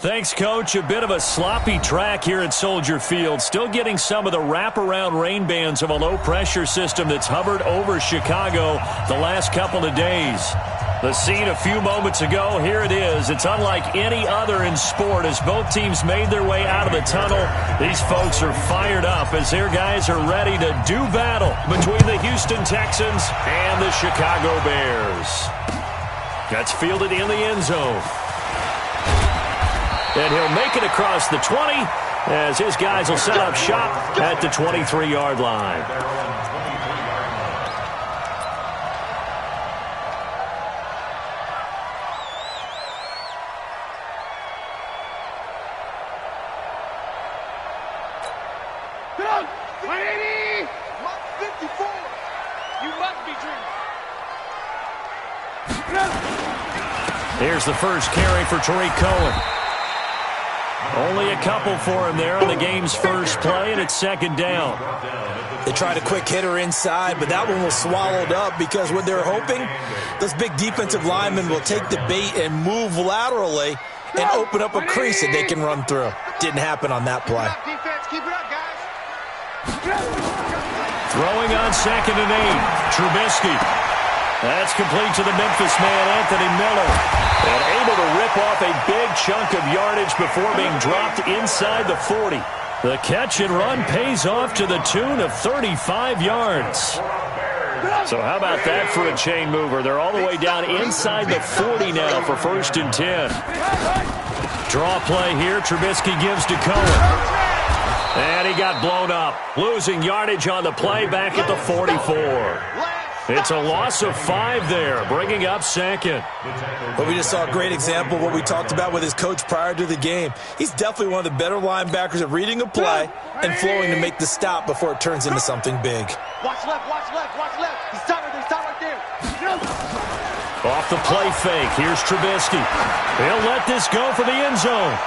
Thanks, Coach. A bit of a sloppy track here at Soldier Field. Still getting some of the wraparound rain bands of a low-pressure system that's hovered over Chicago the last couple of days. The scene a few moments ago, here it is. It's unlike any other in sport as both teams made their way out of the tunnel. These folks are fired up as their guys are ready to do battle between the Houston Texans and the Chicago Bears. That's fielded in the end zone. And he'll make it across the 20 as his guys will set up shop at the 23-yard line. Here's the first carry for Tariq Cohen. Only a couple for him there on the game's first play, and it's second down. They tried a quick hitter inside, but that one was swallowed up because what they're hoping, those big defensive linemen will take the bait and move laterally and open up a crease that they can run through. Didn't happen on that play. Throwing on 2nd and 8, Trubisky. That's complete to the Memphis man, Anthony Miller. And able to rip off a big chunk of yardage before being dropped inside the 40. The catch and run pays off to the tune of 35 yards. So how about that for a chain mover? They're all the way down inside the 40 now for 1st and 10. Draw play here. Trubisky gives to Cohen. And he got blown up. Losing yardage on the play back at the 44. It's a loss of 5 there, bringing up 2nd. But we just saw a great example of what we talked about with his coach prior to the game. He's definitely one of the better linebackers at reading a play and flowing to make the stop before it turns into something big. Watch left, watch left, watch left. He's stopped right there. Off the play fake, here's Trubisky. He'll let this go for the end zone.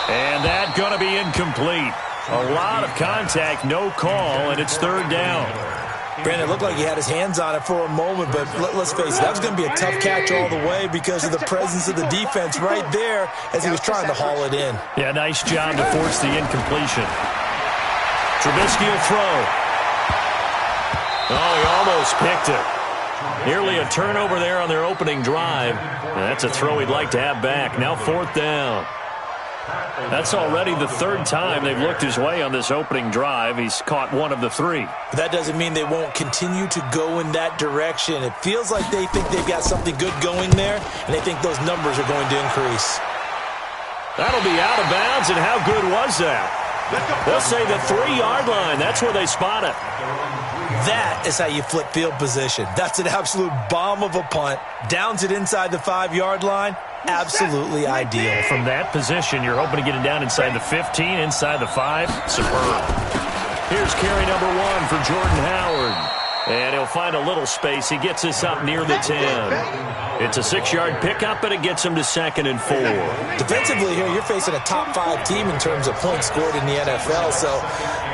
And that's going to be incomplete. A lot of contact, no call, and it's 3rd down. Brandon, it looked like he had his hands on it for a moment, but let's face it, that was going to be a tough catch all the way because of the presence of the defense right there as he was trying to haul it in. Yeah, nice job to force the incompletion. Trubisky will throw. Oh, he almost picked it. Nearly a turnover there on their opening drive. And that's a throw he'd like to have back. Now 4th down. That's already the 3rd time they've looked his way on this opening drive. He's caught 1 of the 3. But that doesn't mean they won't continue to go in that direction. It feels like they think they've got something good going there, and they think those numbers are going to increase. That'll be out of bounds, and how good was that? They'll say the 3-yard line. That's where they spot it. That is how you flip field position. That's an absolute bomb of a punt. Downs it inside the 5-yard line. Absolutely ideal. From that position, you're hoping to get it down inside the 15, inside the 5. Superb. Here's carry number 1 for Jordan Howard. And he'll find a little space. He gets this up near the 10. It's a 6-yard pickup, and it gets him to 2nd and 4. Defensively here, you're facing a top 5 team in terms of points scored in the NFL. So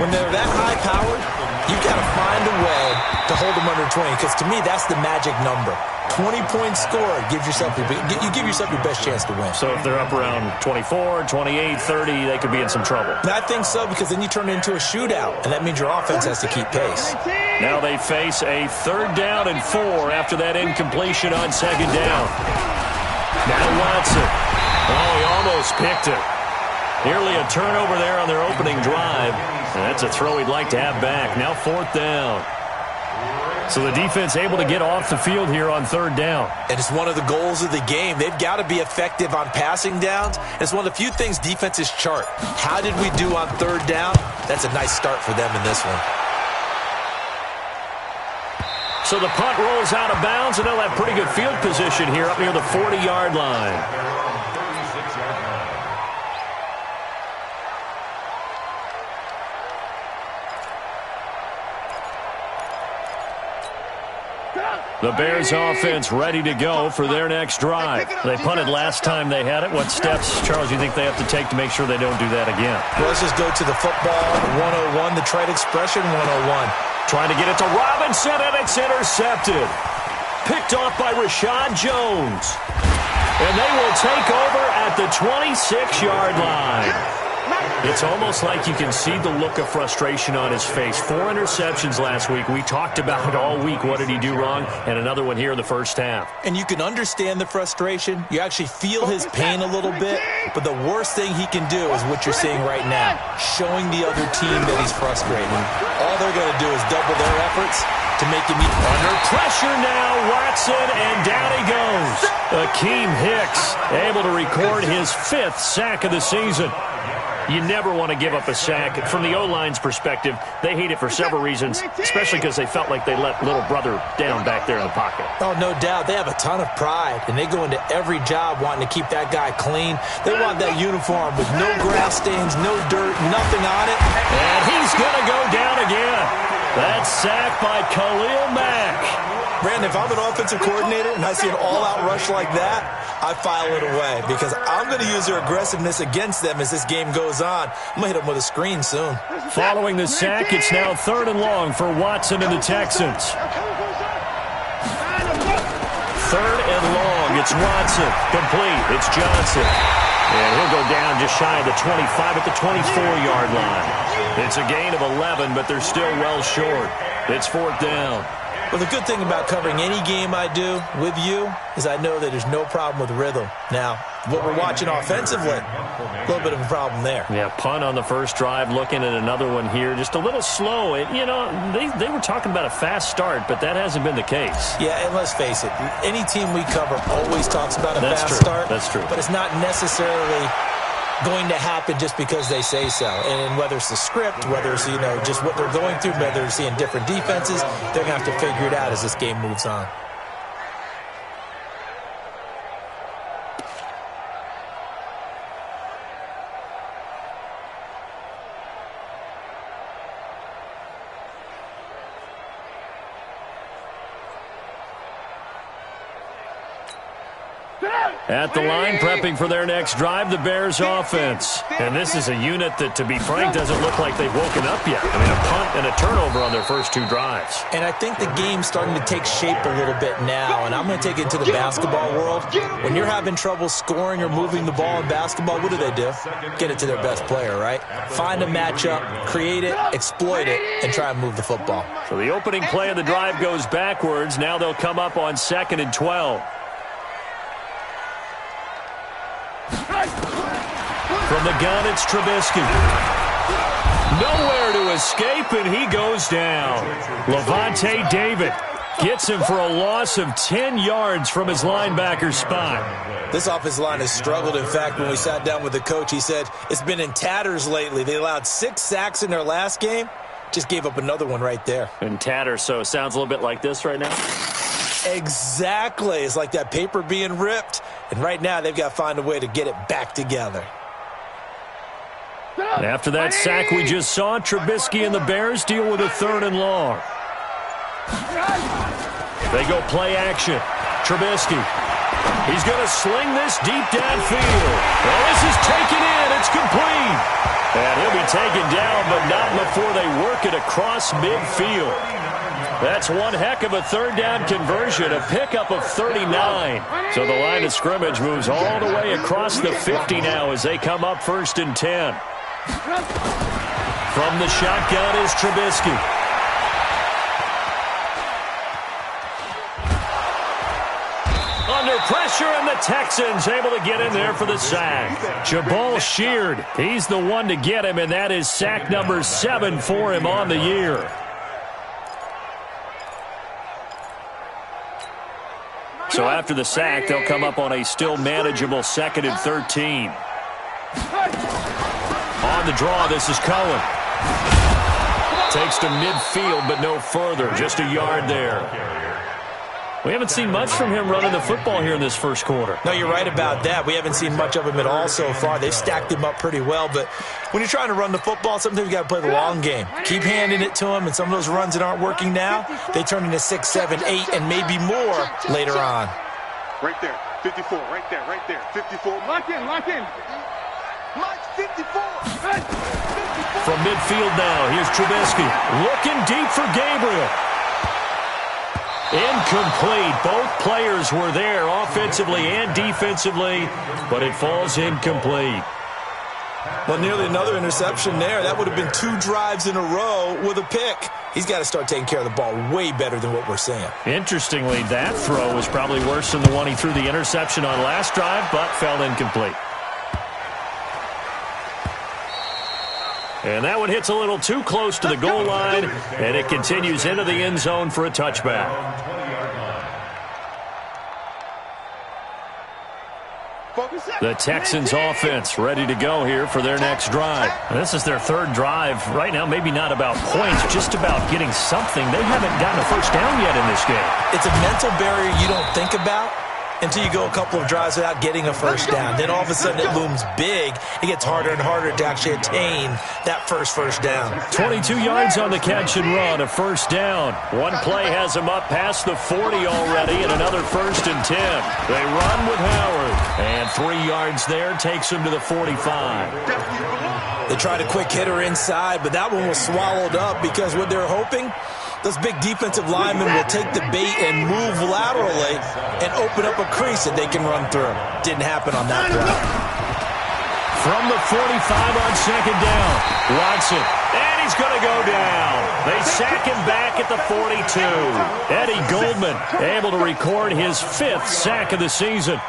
when they're that high-powered, you've got to find a way to hold them under 20, because to me, that's the magic number. 20 points scored gives yourself you give yourself your best chance to win. So if they're up around 24, 28, 30, they could be in some trouble. And I think so, because then you turn it into a shootout, and that means your offense has to keep pace. Now they face a 3rd down and 4 after that incompletion on 2nd down. Now Watson. Oh, he almost picked it. Nearly a turnover there on their opening drive. And that's a throw he'd like to have back. Now 4th down. So the defense able to get off the field here on 3rd down. And it's one of the goals of the game. They've got to be effective on passing downs. It's one of the few things defenses chart. How did we do on 3rd down? That's a nice start for them in this one. So the punt rolls out of bounds, and they'll have pretty good field position here up near the 40-yard line. The Bears offense ready to go for their next drive. They punted last time they had it. What steps, Charles, do you think they have to take to make sure they don't do that again? Well, let's just go to the football 101, the trade expression 101. Trying to get it to Robinson, and it's intercepted. Picked off by Rashad Jones. And they will take over at the 26-yard line. It's almost like you can see the look of frustration on his face. 4 interceptions last week. We talked about it all week. What did he do wrong? And another one here in the first half. And you can understand the frustration. You actually feel his pain a little bit. But the worst thing he can do is what you're seeing right now, showing the other team that he's frustrated. All they're going to do is double their efforts to make him eat. Under pressure now, Watson, and down he goes. Akeem Hicks able to record his 5th sack of the season. You never want to give up a sack. From the O-line's perspective, they hate it for several reasons, especially because they felt like they let little brother down back there in the pocket. Oh, no doubt. They have a ton of pride, and they go into every job wanting to keep that guy clean. They want that uniform with no grass stains, no dirt, nothing on it. And he's going to go down again. That's sacked by Khalil Mack. Brandon, if I'm an offensive coordinator and I see an all-out rush like that, I file it away because I'm going to use their aggressiveness against them as this game goes on. I'm going to hit them with a screen soon. Following the sack, it's now 3rd and long for Watson and the Texans. 3rd and long. It's Watson. Complete. It's Johnson. And he'll go down just shy of the 25 at the 24-yard line. It's a gain of 11, but they're still well short. It's 4th down. Well, the good thing about covering any game I do with you is I know that there's no problem with rhythm. Now, what we're watching offensively, a little bit of a problem there. Yeah, punt on the first drive, looking at another one here. Just a little slow. You know, they were talking about a fast start, but that hasn't been the case. Yeah, and let's face it, any team we cover always talks about a That's fast true. start. That's true. But it's not necessarily going to happen just because they say so. And whether it's the script, whether it's, just what they're going through, whether they're seeing different defenses, they're going to have to figure it out as this game moves on. At the line, prepping for their next drive, the Bears offense. And this is a unit that, to be frank, doesn't look like they've woken up yet. I mean, a punt and a turnover on their first 2 drives. And I think the game's starting to take shape a little bit now, and I'm going to take it to the basketball world. When you're having trouble scoring or moving the ball in basketball, what do? Get it to their best player, right? Find a matchup, create it, exploit it, and try and move the football. So the opening play of the drive goes backwards. Now they'll come up on 2nd and 12. From the gun, it's Trubisky. Nowhere to escape, and he goes down. Levante David gets him for a loss of 10 yards from his linebacker spot. This offensive line has struggled. In fact, when we sat down with the coach, he said it's been in tatters lately. They allowed 6 sacks in their last game. Just gave up another one right there. In tatters, so it sounds a little bit like this right now. Exactly. It's like that paper being ripped. And right now, they've got to find a way to get it back together. After that sack we just saw, Trubisky and the Bears deal with a 3rd and long. They go play action. Trubisky. He's going to sling this deep downfield. Well, this is taken in. It's complete. And he'll be taken down, but not before they work it across midfield. That's one heck of a 3rd down conversion, a pickup of 39. So the line of scrimmage moves all the way across the 50 now as they come up 1st and 10. From the shotgun is Trubisky. Under pressure, and the Texans able to get in there for the sack. Jabal Sheard, he's the one to get him, and that is sack number 7 for him on the year. So after the sack, they'll come up on a still manageable 2nd and 13. On the draw, this is Cohen. Takes to midfield, but no further. Just a yard there. We haven't seen much from him running the football here in this first quarter. No, you're right about that. We haven't seen much of him at all so far. They've stacked him up pretty well, but when you're trying to run the football, sometimes you got to play the long game. Keep handing it to him, and some of those runs that aren't working now, they turn into 6, 7, 8, and maybe more later on. Right there, 54, right there, 54. Lock in. Mike, 54. From midfield now, here's Trubisky. Looking deep for Gabriel. Incomplete. Both players were there offensively and defensively, but it falls incomplete. Well, nearly another interception there. That would have been 2 drives in a row with a pick. He's got to start taking care of the ball way better than what we're seeing. Interestingly, that throw was probably worse than the one he threw the interception on last drive, but fell incomplete. And that one hits a little too close to the goal line, and it continues into the end zone for a touchback. The Texans offense ready to go here for their next drive. This is their 3rd drive. Right now, maybe not about points, just about getting something. They haven't gotten a first down yet in this game. It's a mental barrier you don't think about until you go a couple of drives without getting a first down. Then all of a sudden it looms big. It gets harder and harder to actually attain that first down. 22 yards on the catch and run, a first down. One play has him up past the 40 already, and another 1st and 10. They run with Howard, and 3 yards there takes him to the 45. They tried a quick hitter inside, but that one was swallowed up because what they're hoping, those big defensive linemen will take the bait and move laterally and open up a crease that they can run through. Didn't happen on that play. From the 45 on 2nd down, Watson, and he's going to go down. They sack him back at the 42. Eddie Goldman able to record his 5th sack of the season.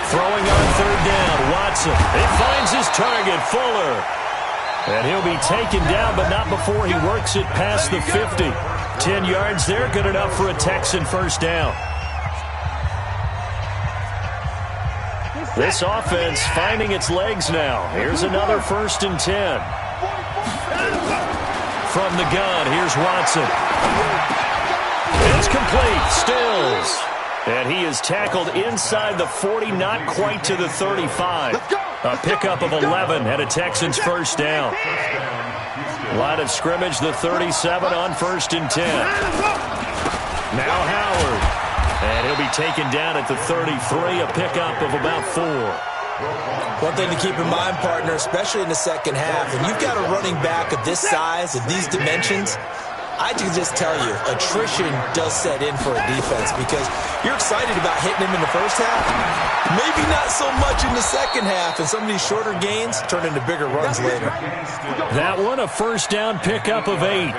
Throwing on 3rd down, Watson. It finds his target, Fuller. And he'll be taken down, but not before he works it past the 50. 10 yards there, good enough for a Texan first down. This offense finding its legs now. Here's another 1st and 10. From the gun, here's Watson. It's complete, Stills. And he is tackled inside the 40, not quite to the 35. A pickup of 11 and a Texans first down. Line of scrimmage, the 37 on 1st and 10. Now Howard. And he'll be taken down at the 33, a pickup of about 4. One thing to keep in mind, partner, especially in the second half, and you've got a running back of this size, of these dimensions, I can just tell you, attrition does set in for a defense because you're excited about hitting him in the first half. Maybe not so much in the second half, and some of these shorter gains turn into bigger runs later. That one, a first down pickup of 8.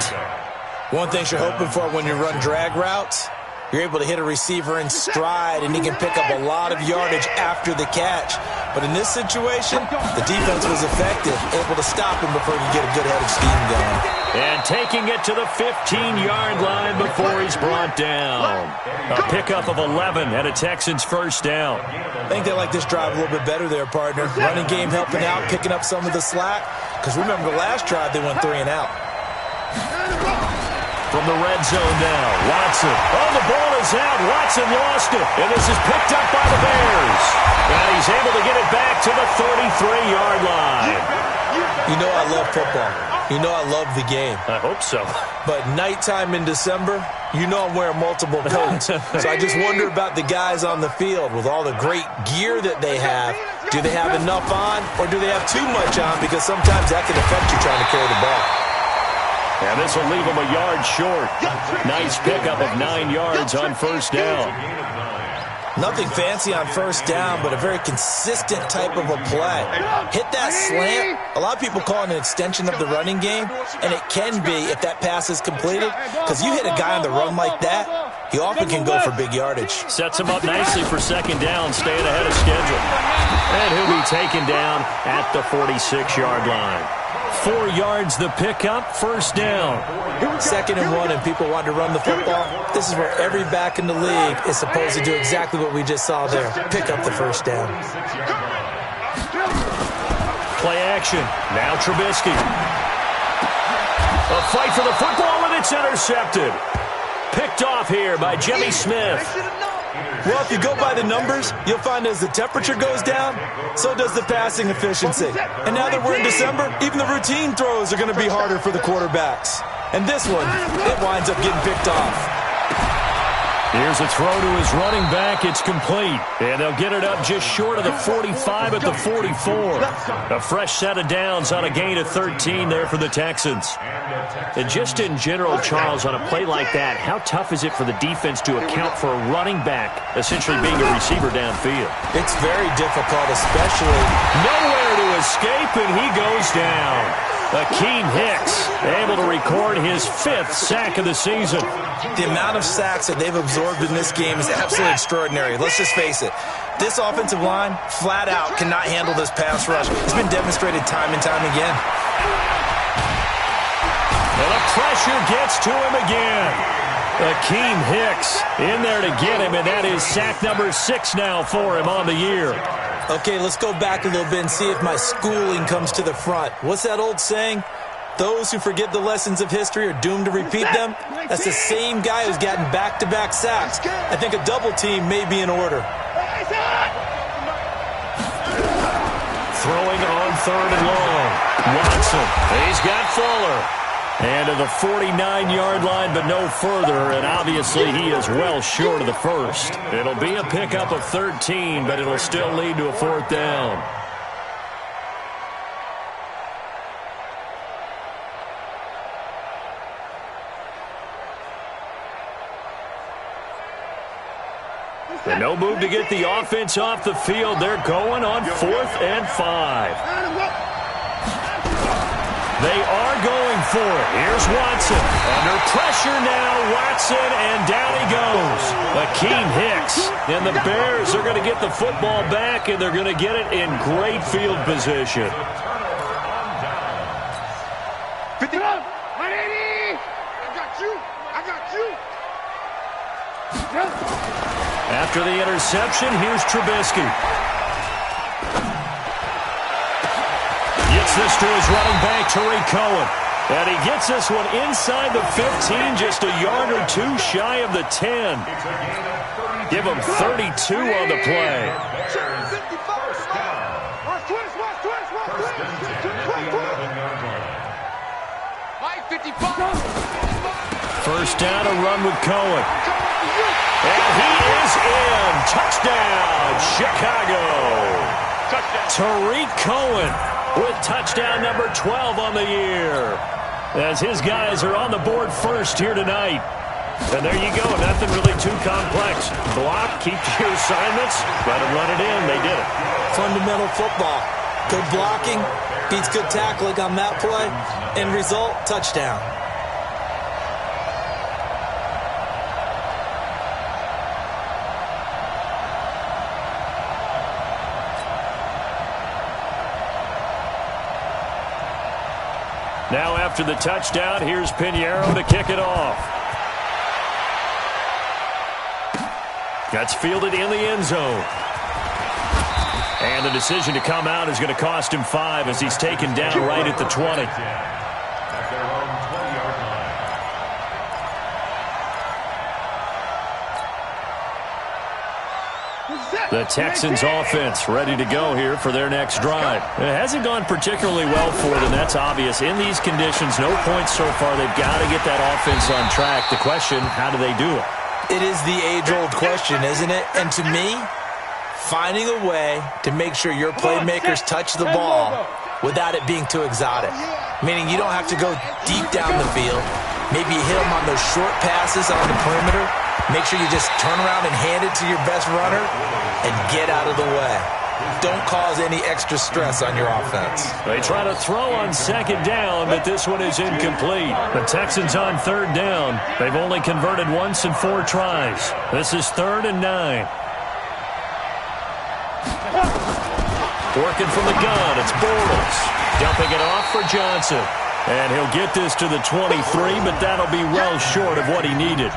One thing you're hoping for when you run drag routes, you're able to hit a receiver in stride, and he can pick up a lot of yardage after the catch. But in this situation, the defense was effective, able to stop him before you get a good head of steam going. And taking it to the 15-yard line before he's brought down. A pickup of 11 and a Texans first down. I think they like this drive a little bit better there, partner. Running game helping out, picking up some of the slack. Because remember, the last drive they went 3 and out. From the red zone now, Watson. Oh, the ball is out. Watson lost it. And this is picked up by the Bears. And he's able to get it back to the 33-yard line. You know I love football. You know I love the game. I hope so. But nighttime in December, you know I'm wearing multiple coats. So I just wonder about the guys on the field with all the great gear that they have. Do they have enough on, or do they have too much on? Because sometimes that can affect you trying to carry the ball. And this will leave him a yard short. Nice pickup of 9 yards on first down. Nothing fancy on first down, but a very consistent type of a play. Hit that slant. A lot of people call it an extension of the running game, and it can be if that pass is completed, because you hit a guy on the run like that, he often can go for big yardage. Sets him up nicely for second down, staying ahead of schedule. And he'll be taken down at the 46-yard line. 4 yards the pickup, first down. 2nd and 1, and people want to run the football. This is where every back in the league is supposed to do exactly what we just saw there. Pick up the first down. Play action. Now Trubisky. A fight for the football, and it's intercepted. Picked off here by Jimmy Smith. Well, if you go by the numbers, you'll find as the temperature goes down, so does the passing efficiency. And now that we're in December, even the routine throws are going to be harder for the quarterbacks. And this one, it winds up getting picked off. Here's a throw to his running back. It's complete. And they'll get it up just short of the 45 at the 44. A fresh set of downs on a gain of 13 there for the Texans. And just in general, Charles, on a play like that, how tough is it for the defense to account for a running back essentially being a receiver downfield? It's very difficult, especially nowhere to escape, and he goes down. Akeem Hicks able to record his 5th sack of the season. The amount of sacks that they've absorbed in this game is absolutely extraordinary. Let's just face it. This offensive line, flat out, cannot handle this pass rush. It's been demonstrated time and time again. And the pressure gets to him again. Akeem Hicks in there to get him, and that is sack number 6 now for him on the year. Okay, let's go back a little bit and see if my schooling comes to the front. What's that old saying? Those who forget the lessons of history are doomed to repeat them. That's the same guy who's gotten back-to-back sacks. I think a double team may be in order. Throwing on 3rd and long. Watson, he's got Fuller. And to the 49-yard line, but no further, and obviously he is well short of the first. It'll be a pickup of 13, but it'll still lead to a 4th down. And no move to get the offense off the field. They're going on 4th and 5. They are going for it. Here's Watson. Under pressure now, Watson, and down he goes. Akeem Hicks. And the Bears are going to get the football back, and they're going to get it in great field position. 50. 180. I got you. I got you. After the interception, here's Trubisky. Gets this to his running back, Tariq Cohen. And he gets this one inside the 15, just a yard or 2 shy of the 10. Give him 32 on the play. First down, a run with Cohen. And he is in. Touchdown, Chicago. Tariq Cohen with touchdown number 12 on the year. As his guys are on the board first here tonight. And there you go, nothing really too complex. Block, keep your assignments, let them run it in. They did it. Fundamental football. Good blocking beats good tackling on that play. End result, touchdown. Now after the touchdown, here's Pinheiro to kick it off. That's fielded in the end zone. And the decision to come out is going to cost him 5 as he's taken down right at the 20. The Texans offense ready to go here for their next drive. It hasn't gone particularly well for them, that's obvious. In these conditions, no points so far. They've got to get that offense on track. The question, how do they do it? It is the age-old question, isn't it? And to me, finding a way to make sure your playmakers touch the ball without it being too exotic. Meaning you don't have to go deep down the field. Maybe you hit them on those short passes on the perimeter. Make sure you just turn around and hand it to your best runner and get out of the way. Don't cause any extra stress on your offense. They try to throw on 2nd down, but this one is incomplete. The Texans on 3rd down. They've only converted once in 4 tries. This is 3rd and 9. Working from the gun, it's Bortles. Dumping it off for Johnson. And he'll get this to the 23, but that'll be well short of what he needed.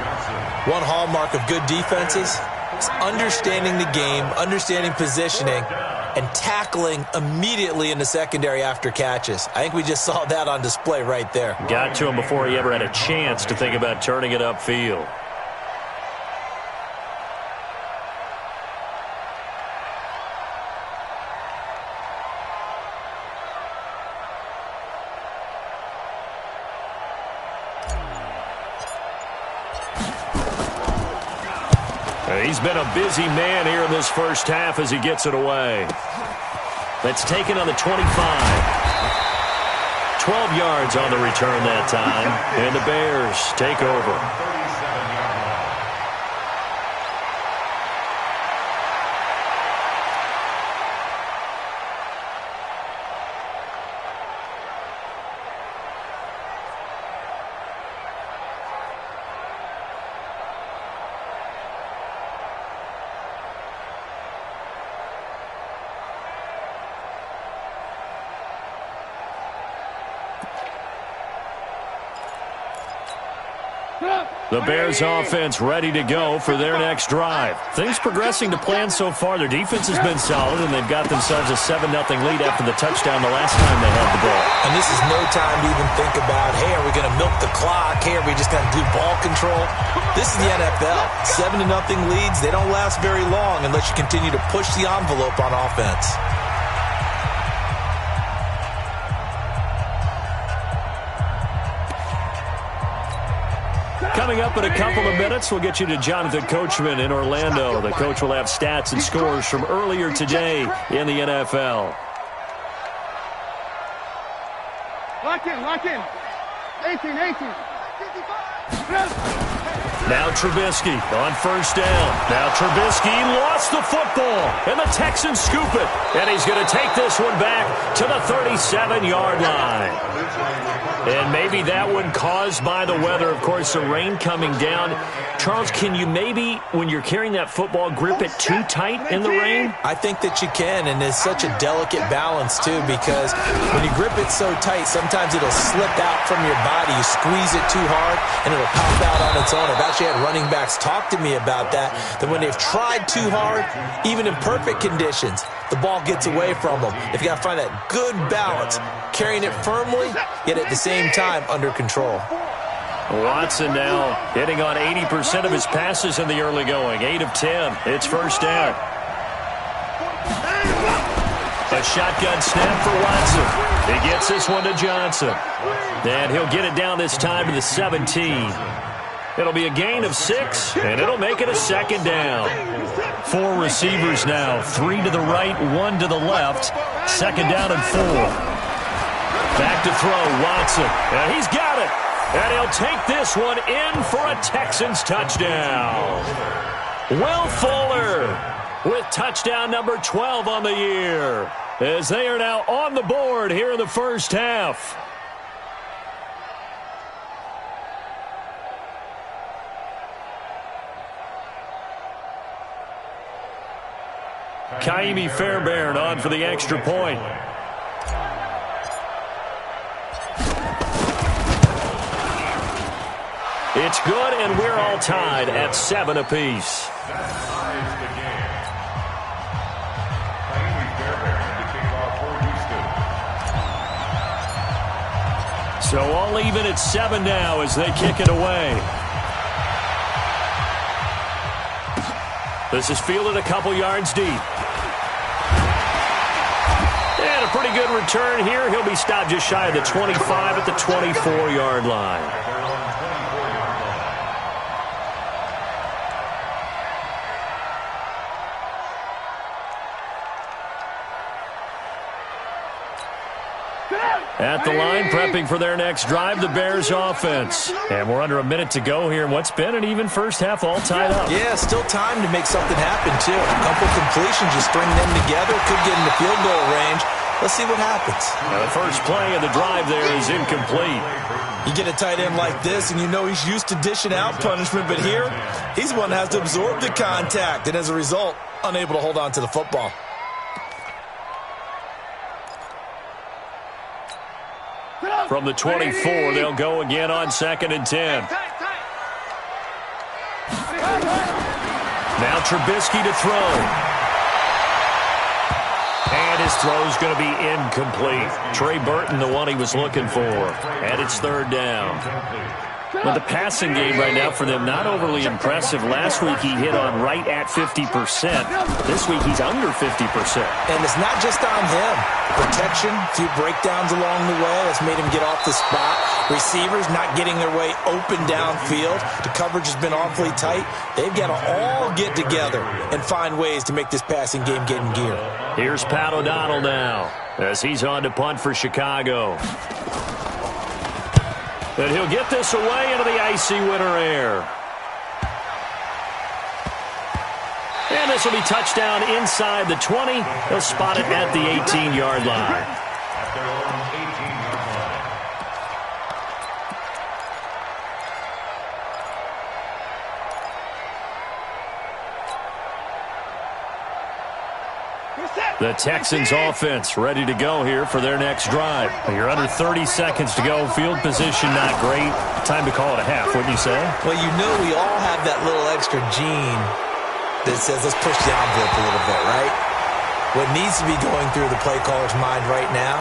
One hallmark of good defenses is understanding the game, understanding positioning, and tackling immediately in the secondary after catches. I think we just saw that on display right there. Got to him before he ever had a chance to think about turning it upfield. He's been a busy man here in this first half as he gets it away. That's taken on the 25. 12 yards on the return that time, and the Bears take over. The Bears offense ready to go for their next drive. Things progressing to plan so far. Their defense has been solid, and they've got themselves a 7-0 lead after the touchdown the last time they had the ball. And this is no time to even think about, hey, are we going to milk the clock? Hey, are we just going to do ball control? This is the NFL. 7-0 leads, they don't last very long unless you continue to push the envelope on offense. Coming up in a couple of minutes, we'll get you to Jonathan Coachman in Orlando. The coach will have stats and scores from earlier today in the NFL. Lock in. 18. Now Trubisky on first down. Now Trubisky lost the football, and the Texans scoop it. And he's going to take this one back to the 37-yard line. And maybe that one caused by the weather. Of course, the rain coming down. Charles, can you maybe, when you're carrying that football, grip it too tight in the rain? I think that you can, and it's such a delicate balance, too, because when you grip it so tight, sometimes it'll slip out from your body. You squeeze it too hard, and it'll pop out on its own. I've actually had running backs talk to me about that when they've tried too hard, even in perfect conditions, the ball gets away from them. If you got to find that good balance, carrying it firmly, yet at the same time under control. Watson now hitting on 80% of his passes in the early going. 8 of 10. It's first down. A shotgun snap for Watson. He gets this one to Johnson. And he'll get it down this time to the 17. It'll be a gain of 6, and it'll make it a second down. 4 receivers now. 3 to the right, 1 to the left. Second down and 4. Back to throw, Watson. And he's got it. And he'll take this one in for a Texans touchdown. Will Fuller with touchdown number 12 on the year, as they are now on the board here in the first half. Kaimi Fairbairn on for the extra point. It's good, and we're all tied at 7 apiece. So all even at 7 now as they kick it away. This is fielded a couple yards deep. And a pretty good return here. He'll be stopped just shy of the 25 at the 24-yard line. At the line, prepping for their next drive, the Bears offense. And we're under a minute to go here in what's been an even first half, all tied up. Yeah, still time to make something happen, too. A couple completions, just string them together, could get into field goal range. Let's see what happens. Now the first play of the drive there is incomplete. You get a tight end like this, and you know he's used to dishing out punishment, but here, he's the one that has to absorb the contact, and as a result, unable to hold on to the football. From the 24, they'll go again on 2nd and 10. Now Trubisky to throw. And his throw's going to be incomplete. Trey Burton, the one he was looking for. And it's 3rd down. But the passing game right now for them, not overly impressive. Last week he hit on right at 50%. This week he's under 50%. And it's not just on him. Protection, a few breakdowns along the way. That's made him get off the spot. Receivers not getting their way open downfield. The coverage has been awfully tight. They've got to all get together and find ways to make this passing game get in gear. Here's Pat O'Donnell now as he's on to punt for Chicago. And he'll get this away into the icy winter air. And this will be touchdown inside the 20. He'll spot it at the 18-yard line. The Texans offense ready to go here for their next drive. You're under 30 seconds to go. Field position not great. Time to call it a half, wouldn't you say? Well, you know we all have that little extra gene that says let's push the envelope a little bit, right? What needs to be going through the play caller's mind right now,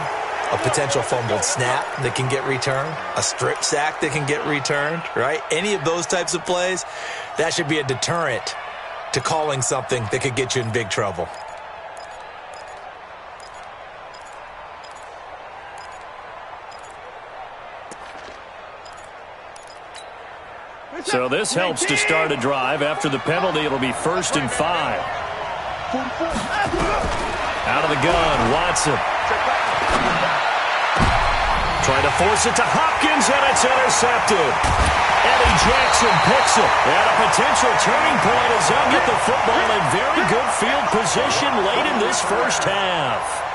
a potential fumbled snap that can get returned, a strip sack that can get returned, right? Any of those types of plays, that should be a deterrent to calling something that could get you in big trouble. So this helps to start a drive. After the penalty, it'll be 1st and 5. Out of the gun, Watson. Trying to force it to Hopkins, and it's intercepted. Eddie Jackson picks it. And a potential turning point as they'll get the football in very good field position late in this first half.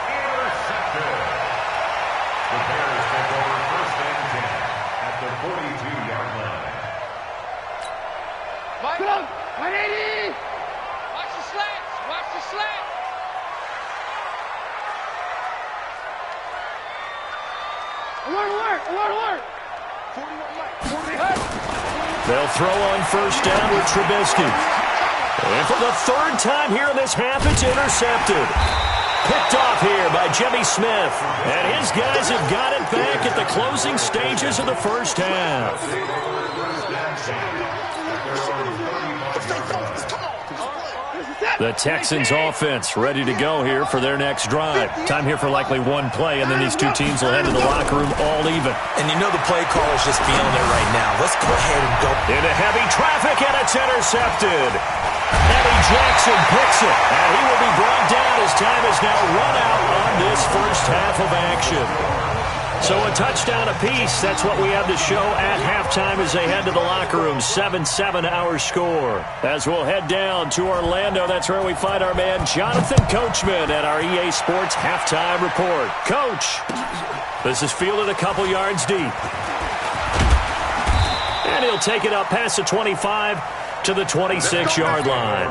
They'll throw on 1st down with Trubisky. And for the 3rd time here in this half, it's intercepted. Picked off here by Jimmy Smith. And his guys have got it back at the closing stages of the first half. The Texans offense ready to go here for their next drive. Time here for likely one play, and then these two teams will head to the locker room all even. And you know the play caller's just feeling it right now. Let's go ahead and go. Into heavy traffic, and it's intercepted. Eddie Jackson picks it, and he will be brought down as time is now run out on this first half of action. So a touchdown apiece. That's what we have to show at halftime as they head to the locker room. 7-7 our score. As we'll head down to Orlando, that's where we find our man Jonathan Coachman at our EA Sports Halftime Report. Coach, this is fielded a couple yards deep. And he'll take it up past the 25 to the 26-yard line.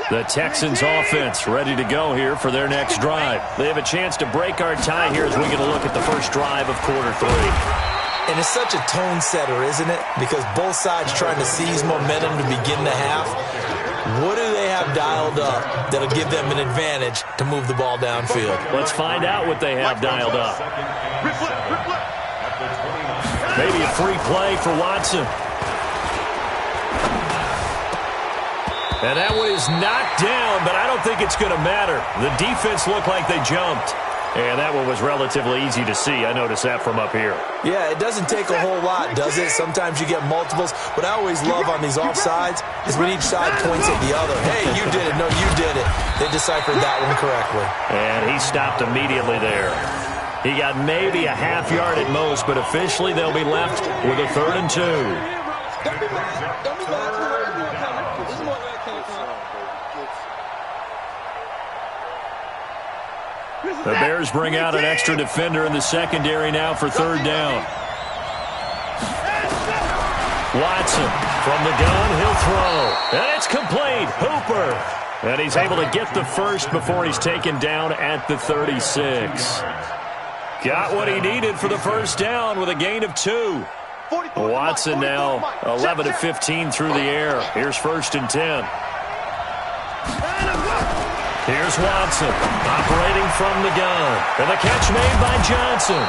The Texans offense ready to go here for their next drive. They have a chance to break our tie here as we get a look at the first drive of quarter 3. And it's such a tone setter, isn't it? Because both sides trying to seize momentum to begin the half. What do they have dialed up that'll give them an advantage to move the ball downfield? Let's find out what they have dialed up. Maybe a free play for Watson. And that one is knocked down, but I don't think it's going to matter. The defense looked like they jumped. And that one was relatively easy to see. I noticed that from up here. Yeah, it doesn't take a whole lot, does it? Sometimes you get multiples. What I always love on these offsides is when each side points at the other. Hey, you did it. No, you did it. They deciphered that one correctly. And he stopped immediately there. He got maybe a half yard at most, but officially they'll be left with a 3rd and 2. The Bears bring out an extra defender in the secondary now for 3rd down. Watson from the gun, he'll throw. And it's complete. Hooper. And he's able to get the first before he's taken down at the 36. Got what he needed for the first down with a gain of 2. Watson now 11 of 15 through the air. Here's 1st and 10. Here's Watson, operating from the gun. And the catch made by Johnson.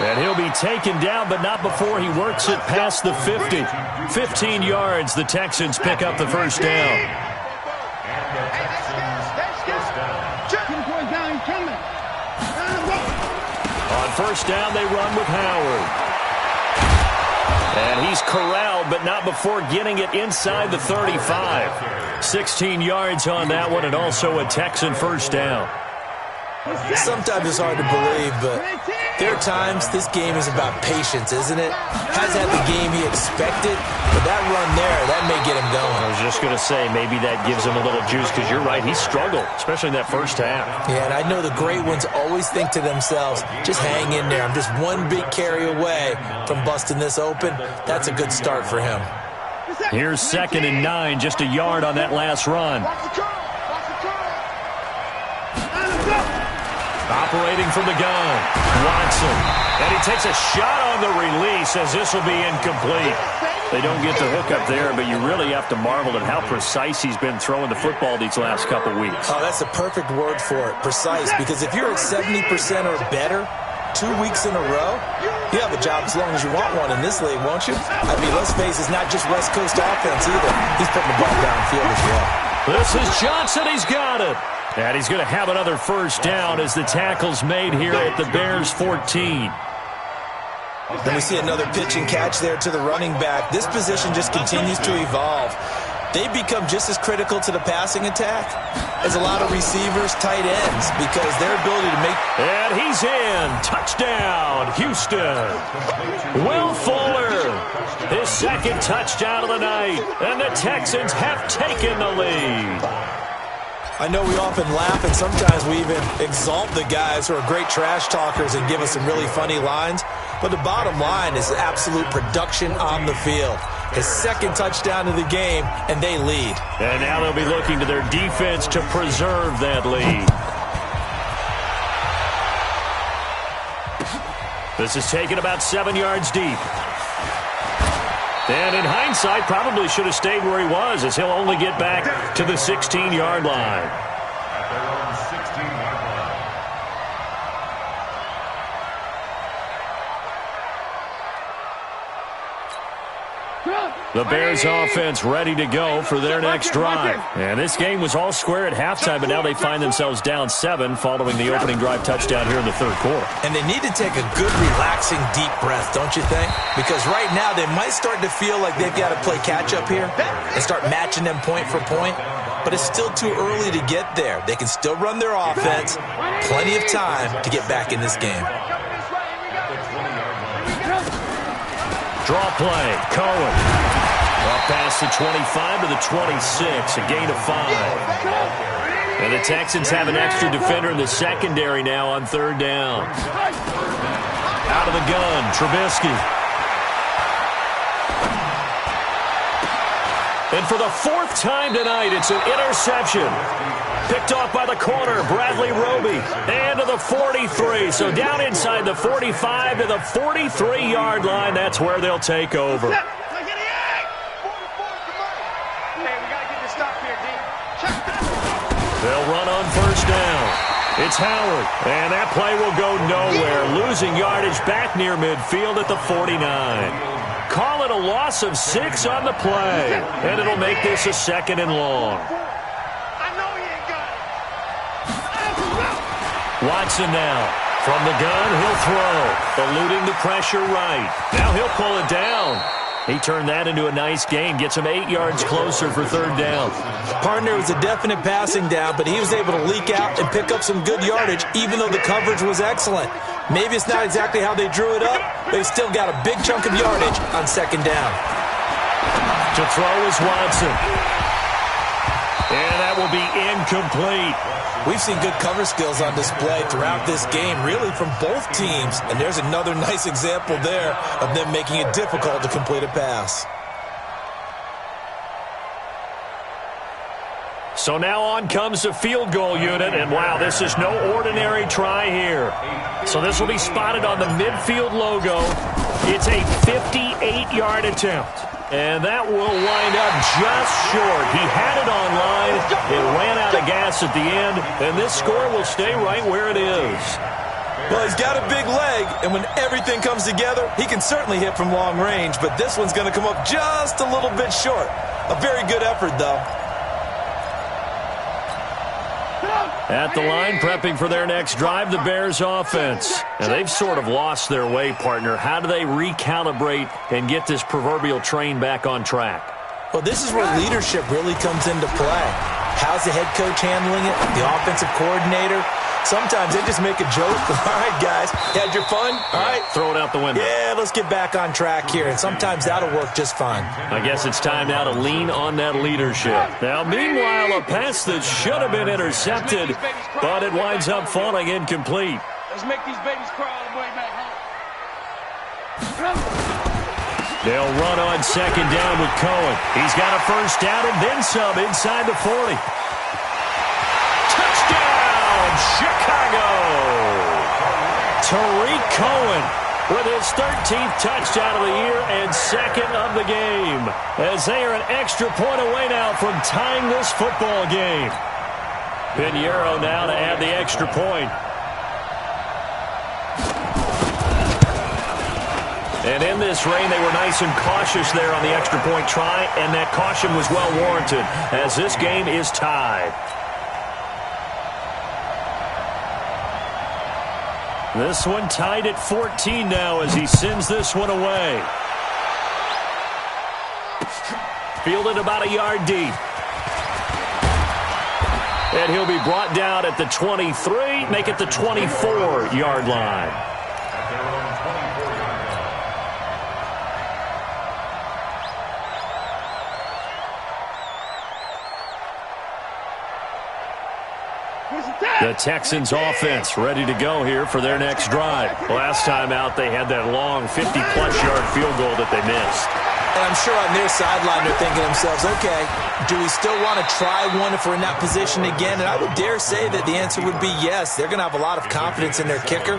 And he'll be taken down, but not before he works it past the 50. 15 yards, the Texans pick up the first down. On first down, they run with Howard. And he's corralled, but not before getting it inside the 35. 16 yards on that one, and also a Texan first down. Sometimes it's hard to believe, but there are times this game is about patience, isn't it? Hasn't had the game he expected, but that run there, that may get him going. I was just going to say, maybe that gives him a little juice, because you're right, he struggled, especially in that first half. Yeah, and I know the great ones always think to themselves, just hang in there. I'm just one big carry away from busting this open. That's a good start for him. Here's 2nd and 9, just a yard on that last run. Operating from the gun, Watson. And he takes a shot on the release as this will be incomplete. They don't get the hook up there, but you really have to marvel at how precise he's been throwing the football these last couple weeks. Oh, that's the perfect word for it, precise, because if you're at 70% or better 2 weeks in a row, you have a job as long as you want one in this league, won't you? I mean, let's face it, it's not just West Coast offense either. He's putting the ball downfield as well. This is Johnson. He's got it. And he's going to have another first down as the tackle's made here at the Bears' 14. Then we see another pitch and catch there to the running back. This position just continues to evolve. They become just as critical to the passing attack as a lot of receivers, tight ends, because their ability to make... And he's in. Touchdown, Houston. Will Fuller, his second touchdown of the night. And the Texans have taken the lead. I know we often laugh, and sometimes we even exalt the guys who are great trash talkers and give us some really funny lines. But the bottom line is absolute production on the field. His second touchdown of the game, and they lead. And now they'll be looking to their defense to preserve that lead. This is taken about 7 yards deep. And in hindsight, probably should have stayed where he was, as he'll only get back to the 16-yard line. The Bears offense ready to go for their next drive. And this game was all square at halftime, but now they find themselves down 7 following the opening drive touchdown here in the third quarter. And they need to take a good, relaxing, deep breath, don't you think? Because right now they might start to feel like they've got to play catch-up here and start matching them point for point. But it's still too early to get there. They can still run their offense. Plenty of time to get back in this game. Draw play, Cohen. Up past the 25 to the 26, a gain of 5. And the Texans have an extra defender in the secondary now on third down. Out of the gun, Trubisky. And for the 4th time tonight, it's an interception. Picked off by the corner, Bradley Roby. And to the 43. So down inside the 45 to the 43-yard line. That's where they'll take over. They'll run on first down. It's Howard. And that play will go nowhere. Losing yardage back near midfield at the 49. Call it a loss of 6 on the play. And it'll make this a 2nd and long. Watson now. From the gun, he'll throw. Eluding the pressure right. Now he'll pull it down. He turned that into a nice gain. Gets him 8 yards closer for third down. Partner was a definite passing down, but he was able to leak out and pick up some good yardage, even though the coverage was excellent. Maybe it's not exactly how they drew it up, but he still got a big chunk of yardage on second down. To throw is Watson. And that will be incomplete. We've seen good cover skills on display throughout this game, really from both teams. And there's another nice example there of them making it difficult to complete a pass. So now on comes the field goal unit. And wow, this is no ordinary try here. So this will be spotted on the midfield logo. It's a 58-yard attempt. And that will wind up just short. He had it on line. It ran out of gas at the end, and this score will stay right where it is. Well, he's got a big leg, and when everything comes together, he can certainly hit from long range, but this one's going to come up just a little bit short. A very good effort, though. At the line, prepping for their next drive, the Bears offense. Now, they've sort of lost their way, partner. How do they recalibrate and get this proverbial train back on track? Well, this is where leadership really comes into play. How's the head coach handling it? The offensive coordinator? Sometimes they just make a joke. All right, guys, had your fun? All right. Throw it out the window. Yeah, let's get back on track here. And sometimes that'll work just fine. I guess it's time now to lean on that leadership. Now, meanwhile, a pass that should have been intercepted, but it winds up falling incomplete. Let's make these babies cry all the way back home. They'll run on second down with Cohen. He's got a first down and then some inside the 40. Chicago! Tariq Cohen with his 13th touchdown of the year and second of the game, as they are an extra point away now from tying this football game. Pinheiro now to add the extra point. And in this rain, they were nice and cautious there on the extra point try, and that caution was well warranted, as this game is tied. This one tied at 14 now as he sends this one away. Fielded about a yard deep. And he'll be brought down at the 23, make it the 24-yard line. The Texans offense ready to go here for their next drive. Last time out, they had that long 50-plus yard field goal that they missed. And I'm sure on their sideline they're thinking to themselves, okay, do we still want to try one if we're in that position again? And I would dare say that the answer would be yes. They're going to have a lot of confidence in their kicker.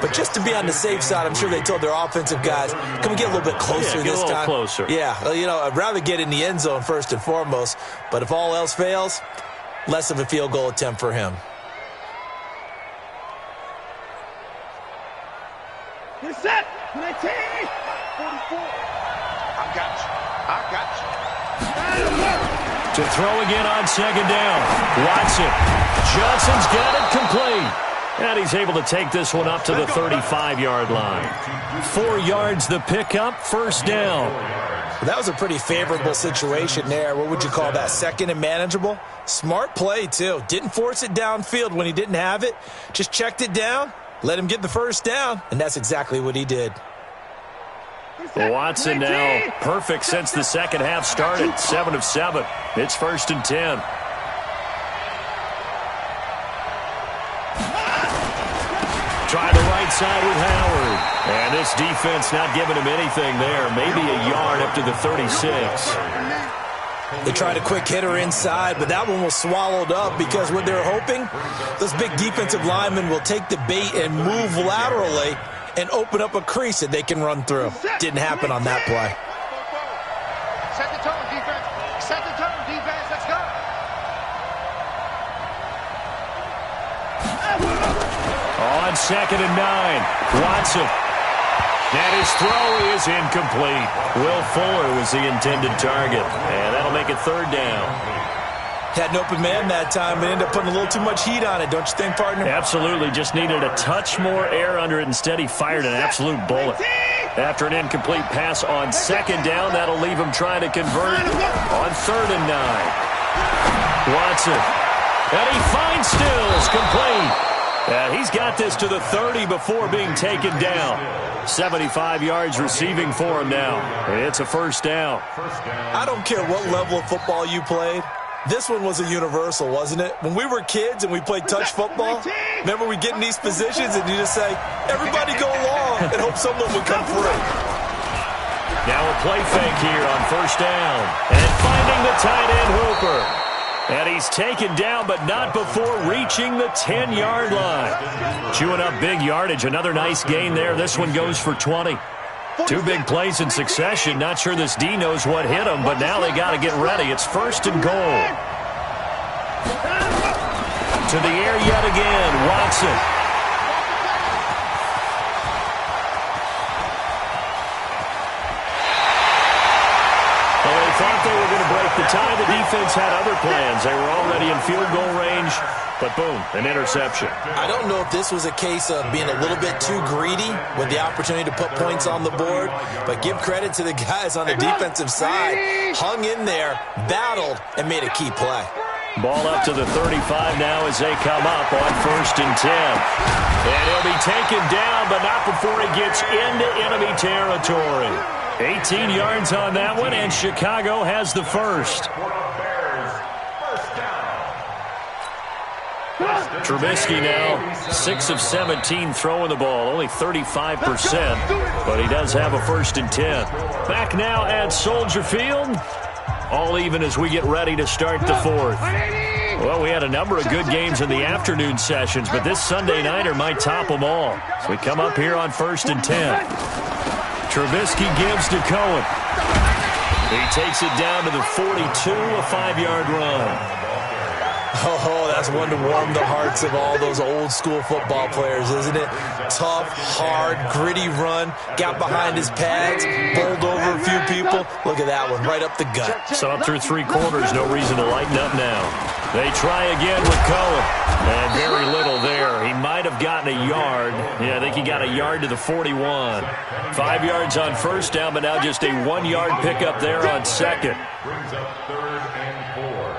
But just to be on the safe side, I'm sure they told their offensive guys, can we get a little bit closer this time? Closer. Yeah, you know, I'd rather get in the end zone first and foremost. But if all else fails, less of a field goal attempt for him. You're set. 19. 44. I got you. To throw again on second down. Watson. Johnson's got it complete. And he's able to take this one up to the 35-yard line. 4 yards the pickup, first down. Well, that was a pretty favorable situation there. What would you call that? Second and manageable? Smart play, too. Didn't force it downfield when he didn't have it. Just checked it down, let him get the first down, and that's exactly what he did. Watson now perfect since the second half started. 7 of 7. It's 1st and 10. Try the right side with Howard. And this defense not giving him anything there. Maybe a yard up to the 36. They tried a quick hitter inside, but that one was swallowed up because what they're hoping, those big defensive linemen will take the bait and move laterally and open up a crease that they can run through. Didn't happen on that play. Set the tone, defense. Set the tone, defense. Let's go. On 2nd and 9, Watson. And his throw is incomplete. Will Fuller was the intended target. And that'll make it 3rd down. Had an open man that time, but ended up putting a little too much heat on it, don't you think, partner? Absolutely. Just needed a touch more air under it. Instead, he fired an absolute bullet. After an incomplete pass on 2nd down, that'll leave him trying to convert on 3rd and 9. Watson. And he finds Stills complete. And he's got this to the 30 before being taken down. 75 yards receiving for him now. It's a 1st down. I don't care what level of football you played. This one was a universal, wasn't it? When we were kids and we played touch football, remember we get in these positions and you just say, everybody go along, and hope someone would come through. Now a play fake here on 1st down. And finding the tight end Hooper. And he's taken down, but not before reaching the 10-yard line. Chewing up big yardage. Another nice gain there. This one goes for 20. Two big plays in succession. Not sure this D knows what hit him, but now they got to get ready. It's first and goal. To the air yet again, Watson. Well, they thought they were going to break the tie. The defense had other plans. They were already in field goal range, but boom, an interception. I don't know if this was a case of being a little bit too greedy with the opportunity to put points on the board, but give credit to the guys on the defensive side. Hung in there, battled, and made a key play. Ball up to the 35 now as they come up on first and 10. And he'll be taken down, but not before he gets into enemy territory. 18 yards on that one, and Chicago has the first. Trubisky now 6 of 17 throwing the ball, only 35%, but he does have a first and 10. Back now at Soldier Field. All even as we get ready to start the fourth. Well, we had a number of good games in the afternoon sessions, but this Sunday nighter might top them all. So we come up here on first and 10. Trubisky gives to Cohen. He takes it down to the 42, a 5-yard run. Oh, that's one to warm the hearts of all those old-school football players, isn't it? Tough, hard, gritty run. Got behind his pads, bowled over a few people. Look at that one, right up the gut. So up through 3 quarters, no reason to lighten up now. They try again with Cohen. And very little there. He might have gotten a yard. Yeah, I think he got a yard to the 41. 5 yards on first down, but now just a 1-yard pickup there on second. Brings up third and 4.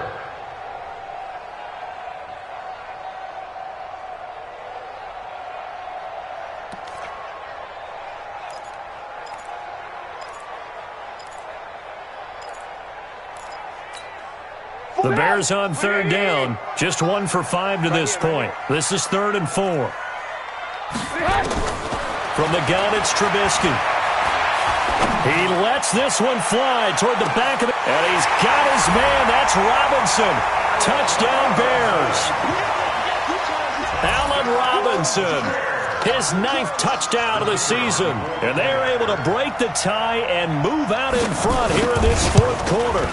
The Bears on third down. Just 1 for 5 to this point. This is 3rd and 4. From the gun, it's Trubisky. He lets this one fly toward the back of the... And he's got his man. That's Robinson. Touchdown, Bears. Allen Robinson. His 9th touchdown of the season. And they're able to break the tie and move out in front here in this 4th quarter.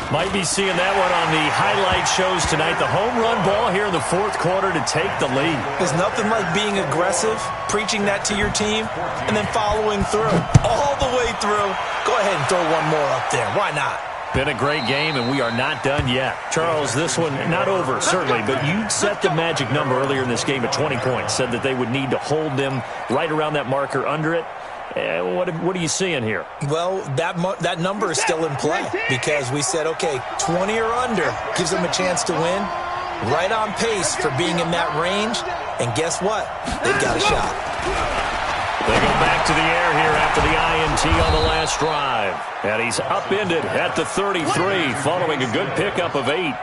Might be seeing that one on the highlight shows tonight. The home run ball here in the 4th quarter to take the lead. There's nothing like being aggressive, preaching that to your team, and then following through. All the way through. Go ahead and throw one more up there. Why not? Been a great game, and we are not done yet. Charles, this one not over, certainly, but you set the magic number earlier in this game at 20 points. Said that they would need to hold them right around that marker under it. What are you seeing here? Well, that number is still in play because we said, okay, 20 or under gives them a chance to win. Right on pace for being in that range. And guess what? They've got a shot. They go back to the air here after the INT on the last drive. And he's upended at the 33 following a good pickup of 8.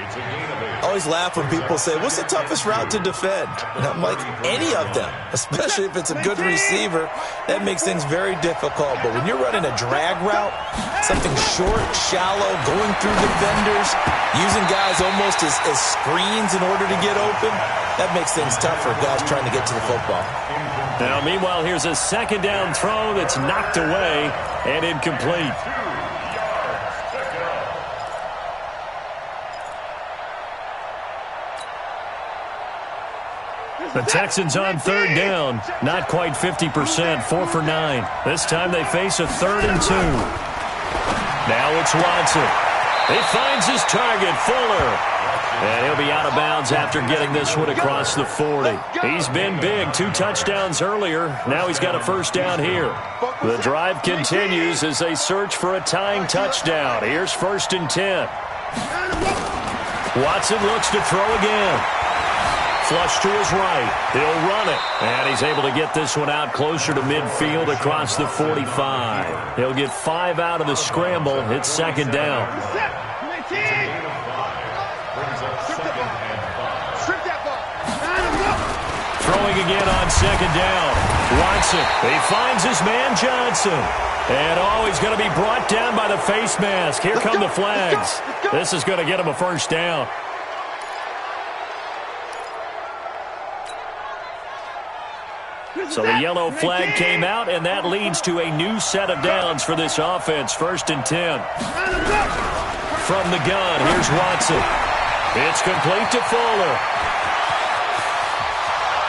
I always laugh when people say, what's the toughest route to defend? And I'm like, any of them, especially if it's a good receiver. That makes things very difficult. But when you're running a drag route, something short, shallow, going through defenders, using guys almost as screens in order to get open, that makes things tough for guys trying to get to the football. Now, meanwhile, here's a 2nd down throw that's knocked away and incomplete. The Texans on 3rd down, not quite 50%, 4 for 9. This time they face a 3rd and 2. Now it's Watson. He finds his target, Fuller. And he'll be out of bounds after getting this one across the 40. He's been big, 2 touchdowns earlier. Now he's got a first down here. The drive continues as they search for a tying touchdown. Here's 1st and 10. Watson looks to throw again. Flush to his right. He'll run it. And he's able to get this one out closer to midfield across the 45. He'll get 5 out of the scramble. It's 2nd down. Throwing again on 2nd down. Watson. He finds his man Johnson. And he's going to be brought down by the face mask. Here come the flags. This is going to get him a first down. So the yellow flag came out, and that leads to a new set of downs for this offense. 1st and 10. From the gun, here's Watson. It's complete to Fuller.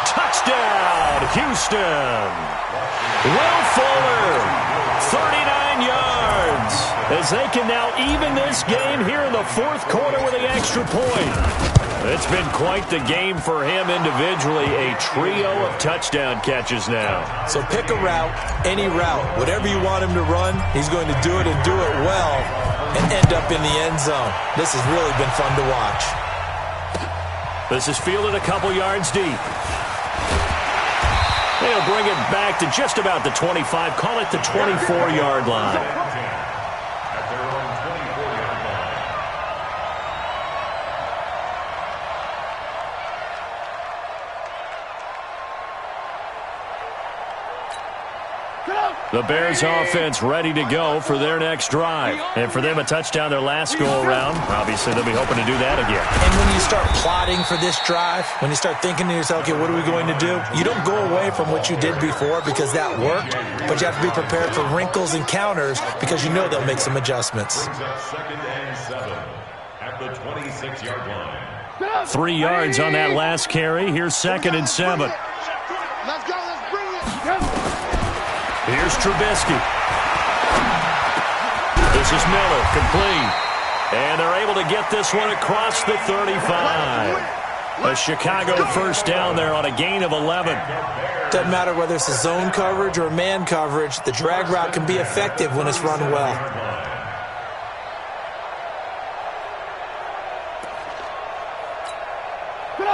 Touchdown, Houston. Will Fuller, 39 yards, as they can now even this game here in the 4th quarter with the extra point. It's been quite the game for him individually. A trio of touchdown catches now. So pick a route, any route. Whatever you want him to run, he's going to do it and do it well and end up in the end zone. This has really been fun to watch. This is fielded a couple yards deep. They'll bring it back to just about the 25. Call it the 24-yard line. The Bears offense ready to go for their next drive. And for them, a touchdown their last go-around. Obviously, they'll be hoping to do that again. And when you start plotting for this drive, when you start thinking to yourself, okay, what are we going to do? You don't go away from what you did before because that worked, but you have to be prepared for wrinkles and counters because you know they'll make some adjustmts. 2nd and 7 at the 26-yard line. 3 yards on that last carry. Here's 2nd and 7. Let's go. Let's bring it. Here's Trubisky. This is Miller, complete. And they're able to get this one across the 35. A Chicago 1st down there on a gain of 11. Doesn't matter whether it's a zone coverage or man coverage, the drag route can be effective when it's run well.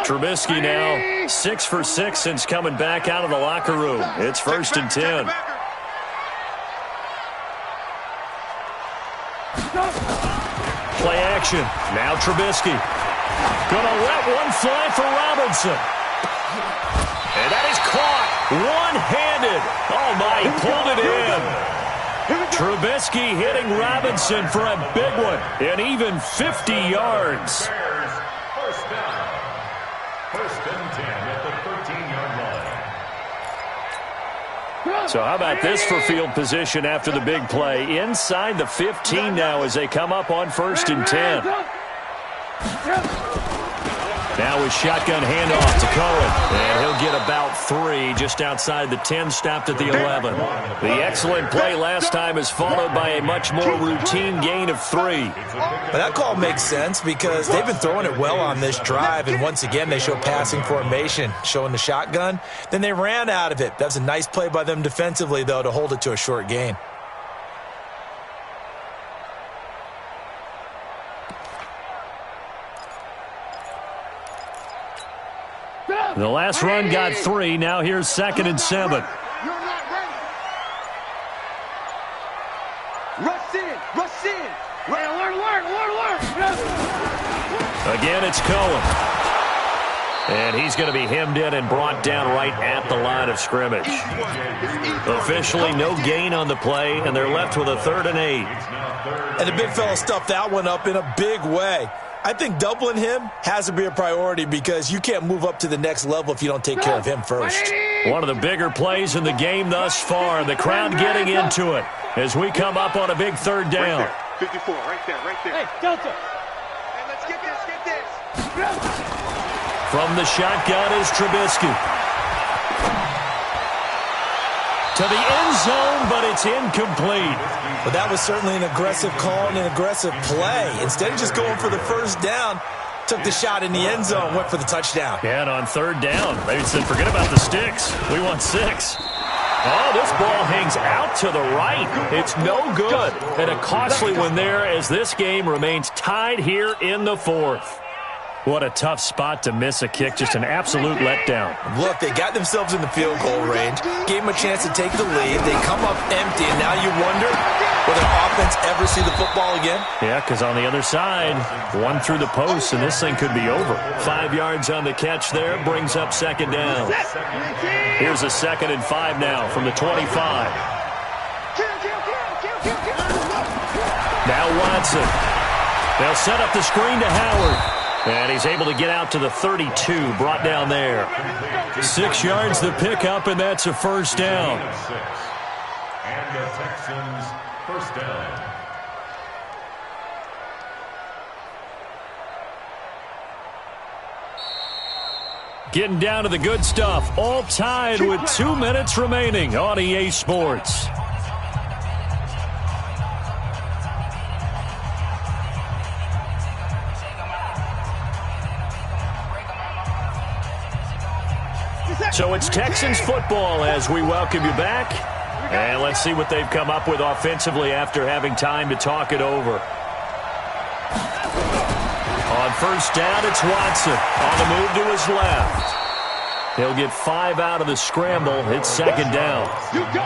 Trubisky now 6 for 6 since coming back out of the locker room. It's 1st and 10. Play action. Now Trubisky. Gonna let one fly for Robinson. And that is caught one-handed. Oh, my, he pulled it in. Trubisky hitting Robinson for a big one. And even 50 yards. Bears, 1st down. 1st and 10 at the 13-yard line. So how about this for field position after the big play? Inside the 15 now as they come up on 1st and 10. Now his shotgun handoff to Cohen. And he'll get about 3 just outside the 10, stopped at the 11. The excellent play last time is followed by a much more routine gain of 3. But that call makes sense because they've been throwing it well on this drive, and once again they show passing formation, showing the shotgun. Then they ran out of it. That's a nice play by them defensively, though, to hold it to a short gain. The last run got 3. Now here's 2nd and 7. You're not ready. Rush in. Rush in. Alert. Again, it's Cohen. And he's going to be hemmed in and brought down right at the line of scrimmage. Officially no gain on the play, and they're left with a 3rd and 8. And the big fella stuffed that one up in a big way. I think doubling him has to be a priority because you can't move up to the next level if you don't take care of him first. One of the bigger plays in the game thus far. The crowd getting into it as we come up on a big 3rd down. Right there. 54, right there. Hey, Delta. Hey, let's get this. From the shotgun is Trubisky. To the end zone, but it's incomplete. But that was certainly an aggressive call and an aggressive play. Instead of just going for the 1st down, took the shot in the end zone, went for the touchdown. Yeah, and on 3rd down, they said, forget about the sticks. We want 6. Oh, this ball hangs out to the right. It's no good. And a costly one there as this game remains tied here in the 4th. What a tough spot to miss a kick. Just an absolute letdown. Look, they got themselves in the field goal range, gave them a chance to take the lead. They come up empty, and now you wonder, will their offense ever see the football again? Yeah, because on the other side, one through the post, and this thing could be over. 5 yards on the catch there, brings up 2nd down. Here's a 2nd and 5 now from the 25. Now Watson. They'll set up the screen to Howard. And he's able to get out to the 32, brought down there. 6 yards to pick up, and that's a first down. And the Texans first down. Getting down to the good stuff. All tied with 2 minutes remaining on EA Sports. So it's Texans football as we welcome you back. And let's see what they've come up with offensively after having time to talk it over. On first down, it's Watson. On the move to his left. He'll get 5 out of the scramble. It's second down.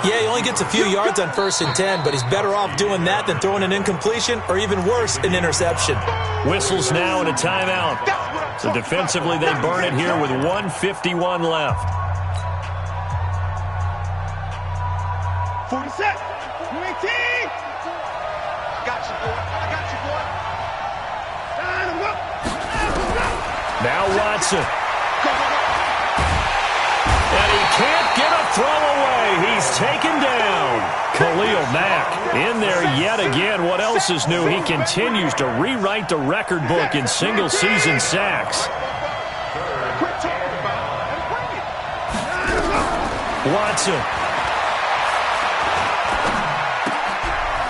Yeah, he only gets a few yards on 1st and 10, but he's better off doing that than throwing an incompletion or even worse, an interception. Whistles now and a timeout. So defensively, they burn it here with 1:51 left. 47, 18. Got you, boy. I got you, boy. Now Watson. And he can't get a throw away. He's taken down. Khalil Mack in there yet again. What else is new? He continues to rewrite the record book in single-season sacks. Watson.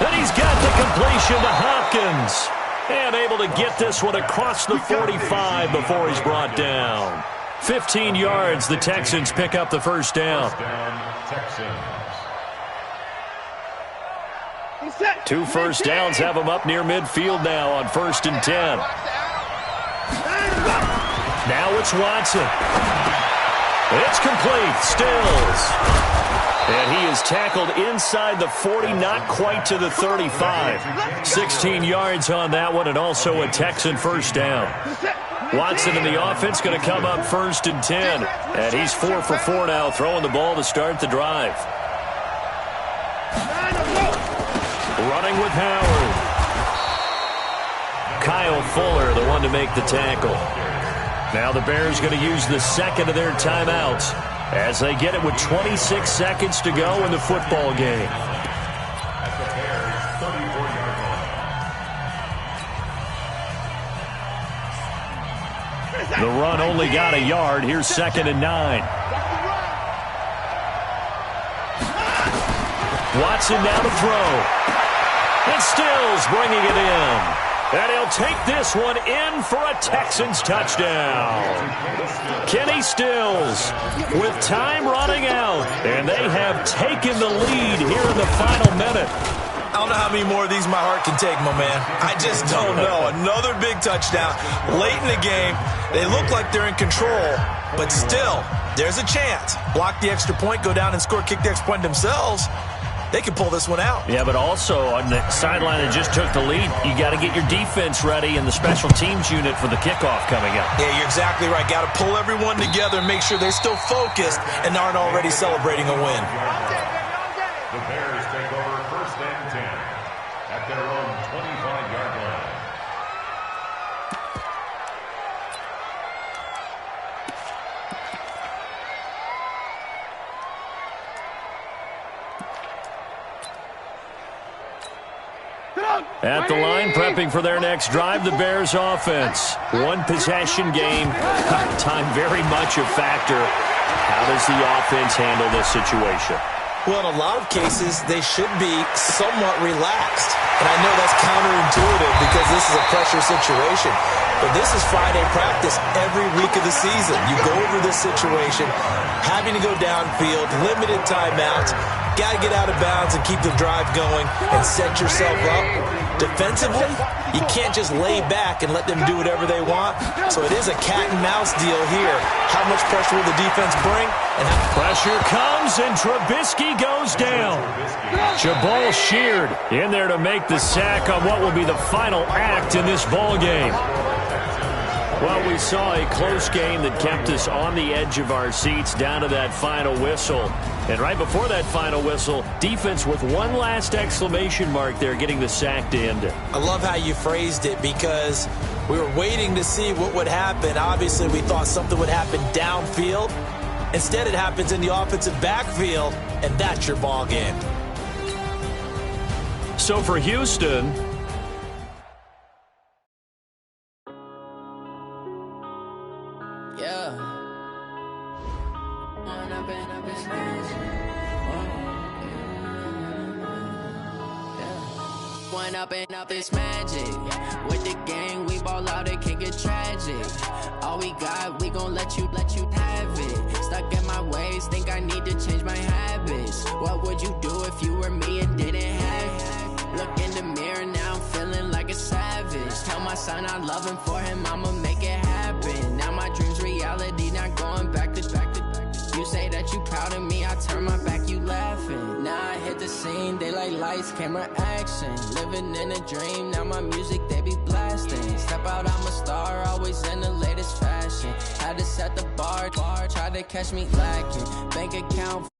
And he's got the completion to Hopkins. And able to get this one across the 45 before he's brought down. 15 yards, the Texans pick up the first down. Two first downs have them up near midfield now on 1st and 10. Now it's Watson. It's complete. Stills. And he is tackled inside the 40, not quite to the 35. 16 yards on that one, and also a Texan first down. Watson in the offense going to come up 1st and 10. And he's 4 for 4 now, throwing the ball to start the drive. Running with Howard. Kyle Fuller, the one to make the tackle. Now the Bears going to use the second of their timeouts as they get it with 26 seconds to go in the football game. The run only got a yard. Here's 2nd and 9. Watson now to throw. And Stills bringing it in. And he'll take this one in for a Texans touchdown. Kenny Stills with time running out. And they have taken the lead here in the final minute. I don't know how many more of these my heart can take, my man. I just don't know. Another big touchdown. Late in the game, they look like they're in control, but still, there's a chance. Block the extra point, go down and score, kick the extra point themselves. They can pull this one out. Yeah, but also on the sideline that just took the lead, you got to get your defense ready and the special teams unit for the kickoff coming up. Yeah, you're exactly right. Got to pull everyone together and make sure they're still focused and aren't already celebrating a win. The Bears take over 1st and 10 at their own 25-yard line. At the line, prepping for their next drive, the Bears offense. One possession game. Time very much a factor. How does the offense handle this situation? Well, in a lot of cases, they should be somewhat relaxed. And I know that's counterintuitive because this is a pressure situation. But this is Friday practice every week of the season. You go over this situation, having to go downfield, limited timeouts, got to get out of bounds and keep the drive going and set yourself up. Defensively, you can't just lay back and let them do whatever they want. So it is a cat and mouse deal here. How much pressure will the defense bring? And pressure comes, and Trubisky goes down. Jabal Sheard in there to make the sack on what will be the final act in this ball game. Well, we saw a close game that kept us on the edge of our seats down to that final whistle. And right before that final whistle, defense with one last exclamation mark there, getting the sack to end it. I love how you phrased it because We were waiting to see what would happen. Obviously, we thought something would happen downfield. Instead, it happens in the offensive backfield, and that's your ball game. So for Houston, up this magic. With the gang, we ball out, it can get tragic. All we got, we gon' let you have it. Stuck in my ways, think I need to change my habits. What would you do if you were me and didn't have it? Look in the mirror, now I'm feeling like a savage. Tell my son I love him, for him I'ma make it happen. Now my dream's reality, not going back to. You say that you proud of me, I turn my back, you laughing. Now I hit the scene, they like lights, camera, action. Living in a dream, now my music, they be blasting. Step out, I'm a star, always in the latest fashion. Had to set the bar, try to catch me lacking. Bank account